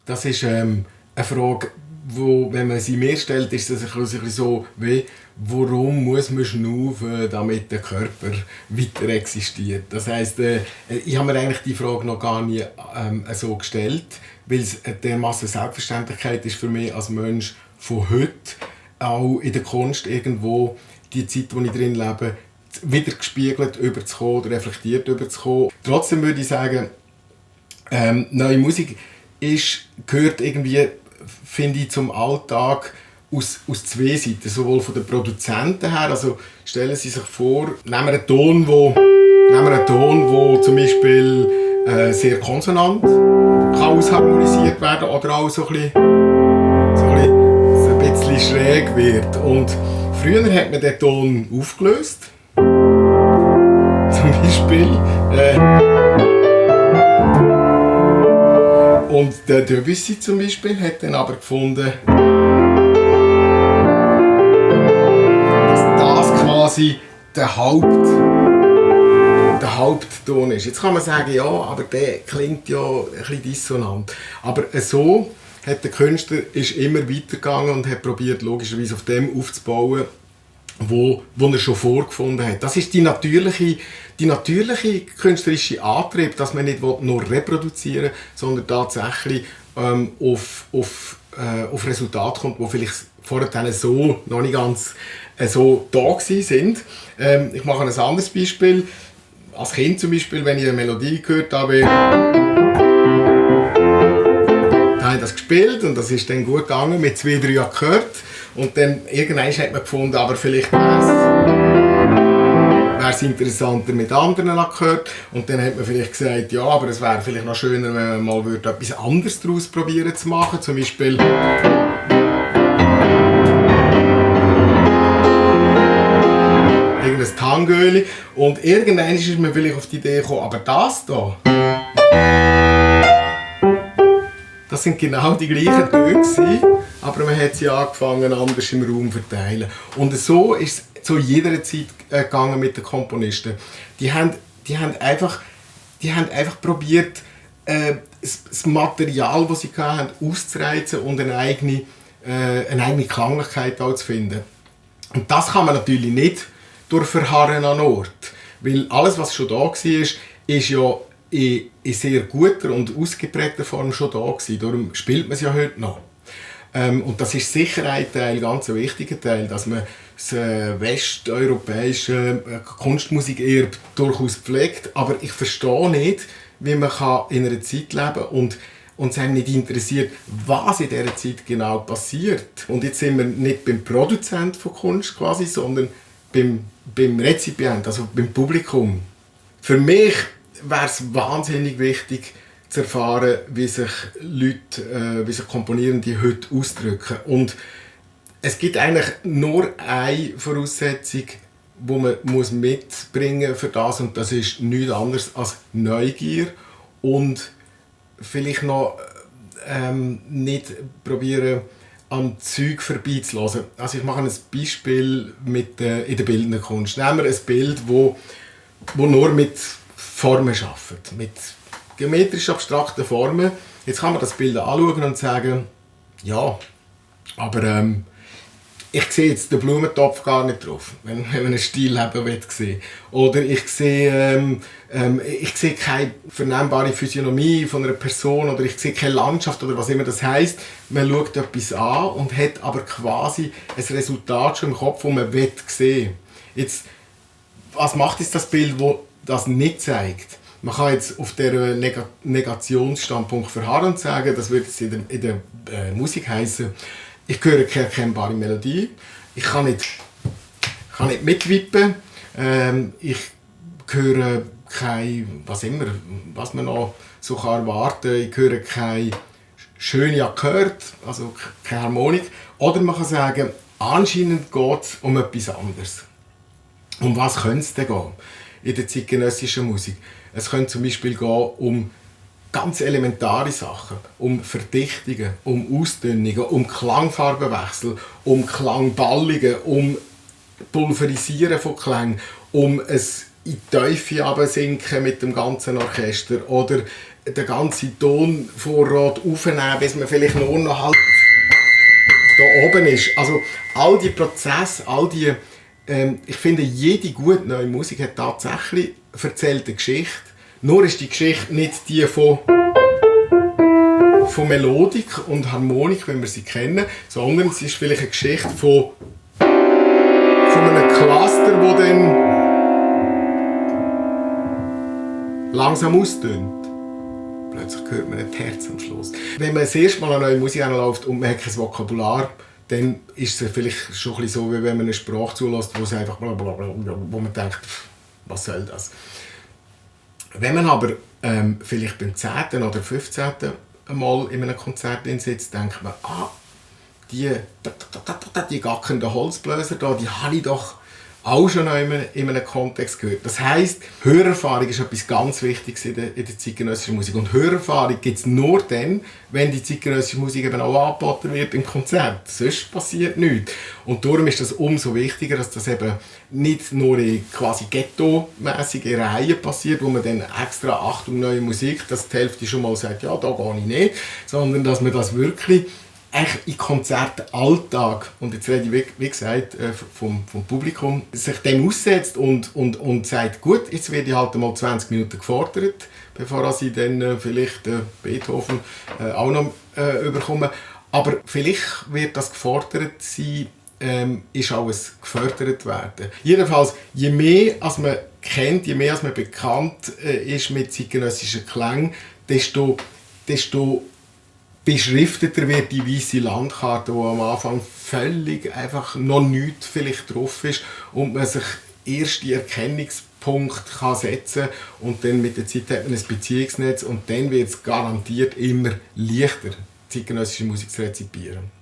das ist eine Frage, wo, wenn man sie mir stellt, ist das ein bisschen so wie, warum muss man schnaufen, damit der Körper weiter existiert? Das heisst, ich habe mir eigentlich die Frage noch gar nie so gestellt, weil es dermassen Selbstverständlichkeit ist für mich als Mensch von heute, auch in der Kunst irgendwo die Zeit, in der ich drin lebe, wieder gespiegelt überzukommen, reflektiert überzukommen. Trotzdem würde ich sagen, neue Musik gehört irgendwie, finde ich, zum Alltag aus zwei Seiten. Sowohl von den Produzenten her, also stellen Sie sich vor, nehmen wir einen Ton, wo zum Beispiel sehr konsonant kann ausharmonisiert werden oder auch so ein bisschen schräg wird. Und früher hat man den Ton aufgelöst. Zum Beispiel. Und der Debussy zum Beispiel hat dann aber gefunden, dass das quasi der Hauptton ist. Jetzt kann man sagen, ja, aber der klingt ja ein bisschen dissonant. Aber so hat der Künstler ist immer weitergegangen und hat probiert, logischerweise auf dem aufzubauen, wo er schon vorgefunden hat. Das ist die natürliche künstlerische Antrieb, dass man nicht nur reproduzieren will, sondern tatsächlich auf Resultate kommt, die vielleicht vorher so noch nicht ganz so da sind. Ich mache ein anderes Beispiel. Als Kind zum Beispiel, wenn ich eine Melodie gehört habe, dann habe ich das gespielt und das ist dann gut gegangen mit 2-3 Akkorden. Und dann irgendwann hat man gefunden, aber vielleicht wäre es interessanter mit anderen Akkorden. Und dann hat man vielleicht gesagt, ja, aber es wäre vielleicht noch schöner, wenn man mal etwas anderes daraus probieren zu machen. Zum Beispiel irgendein Tangöli. Und irgendwann ist man vielleicht auf die Idee gekommen, aber das hier, das sind genau die gleichen Töne gewesen, aber man hat sie angefangen, anders im Raum zu verteilen. Und so ist es zu jeder Zeit gegangen mit den Komponisten. Die haben einfach probiert, das Material, das sie hatten, auszureizen und eine eigene Klanglichkeit auch zu finden. Und das kann man natürlich nicht durch Verharren an Ort. Weil alles, was schon da war, ist ja in sehr guter und ausgeprägter Form schon da gewesen. Darum spielt man es ja heute noch. Und das ist sicher ein Teil, ganz ein wichtiger Teil, dass man das westeuropäische Kunstmusikerbe durchaus pflegt. Aber ich verstehe nicht, wie man in einer Zeit leben kann und es einem nicht interessiert, was in dieser Zeit genau passiert. Und jetzt sind wir nicht beim Produzent von Kunst quasi, sondern beim Rezipient, also beim Publikum. Für mich wäre es wahnsinnig wichtig zu erfahren, wie sich Komponierende heute ausdrücken. Und es gibt eigentlich nur eine Voraussetzung, die man mitbringen muss für das, und das ist nichts anderes als Neugier und vielleicht noch nicht probieren, am Zeug vorbeizulassen. Also ich mache ein Beispiel in der bildenden Kunst. Nehmen wir ein Bild, wo nur mit Formen arbeitet, mit geometrisch abstrakten Formen. Jetzt kann man das Bild anschauen und sagen, ja, aber ich sehe jetzt den Blumentopf gar nicht drauf, wenn man einen Stil haben will. Oder ich sehe keine vernehmbare Physiognomie von einer Person oder ich sehe keine Landschaft oder was immer das heisst. Man schaut etwas an und hat aber quasi ein Resultat schon im Kopf, das man sehen will. Jetzt, was macht jetzt das Bild, das das nicht zeigt? Man kann jetzt auf der Negationsstandpunkt verharren und sagen, das würde jetzt in der Musik heißen, ich höre keine erkennbare Melodie, ich kann nicht mitwippen, ich höre kein, was man noch so erwarten kann, ich höre keine schöne Akkorde, also keine Harmonik. Oder man kann sagen, anscheinend geht es um etwas anderes. Um was könnte es denn gehen in der zeitgenössischen Musik? Es könnte zum Beispiel gehen um ganz elementare Sachen, um Verdichtungen, um Ausdünnungen, um Klangfarbenwechsel, um Klangballungen, um Pulverisieren von Klängen, um ein in die Teufel runtersinken mit dem ganzen Orchester oder den ganzen Tonvorrat aufnehmen, bis man vielleicht nur noch halt da oben ist. Also all die Prozesse, ich finde, jede gute neue Musik hat tatsächlich erzählte Geschichte. Nur ist die Geschichte nicht die von Melodik und Harmonik, wenn wir sie kennen, sondern es ist vielleicht eine Geschichte von einem Cluster, das dann langsam austönt. Plötzlich hört man ein Herz am Schluss. Wenn man das erste Mal eine neue Musik anläuft und man hat kein Vokabular, dann ist es vielleicht schon ein bisschen so, wie wenn man eine Sprache zulässt, wo es einfach blablabla, wo man denkt, was soll das? Wenn man aber vielleicht beim 10. oder 15. Mal in einem Konzert sitzt, denkt man, die gackenden Holzbläser da, die habe ich doch auch schon in einem Kontext gehört. Das heisst, Hörerfahrung ist etwas ganz Wichtiges in der zeitgenössischen Musik. Und Hörerfahrung gibt es nur dann, wenn die zeitgenössische Musik eben auch angeboten wird im Konzert. Sonst passiert nichts. Und darum ist das umso wichtiger, dass das eben nicht nur in quasi ghetto-mäßigen Reihen passiert, wo man dann extra Achtung, neue Musik, dass die Hälfte schon mal sagt, ja, da gehe ich nicht, sondern dass man das wirklich echt in Konzertalltag, und jetzt rede ich, wie gesagt, vom Publikum, sich dem aussetzt und sagt, gut, jetzt werde ich halt mal 20 Minuten gefordert, bevor ich dann vielleicht Beethoven auch noch überkomme. Aber vielleicht wird das gefordert sein, ist alles gefördert werden. Jedenfalls, je mehr als man kennt, je mehr als man bekannt ist mit zeitgenössischen Klängen, desto beschrifteter wird die weiße Landkarte, wo am Anfang völlig einfach noch nichts vielleicht drauf ist und man sich erst die Erkennungspunkt kann setzen kann und dann mit der Zeit hat man ein Beziehungsnetz und dann wird es garantiert immer leichter, zeitgenössische Musik zu rezipieren.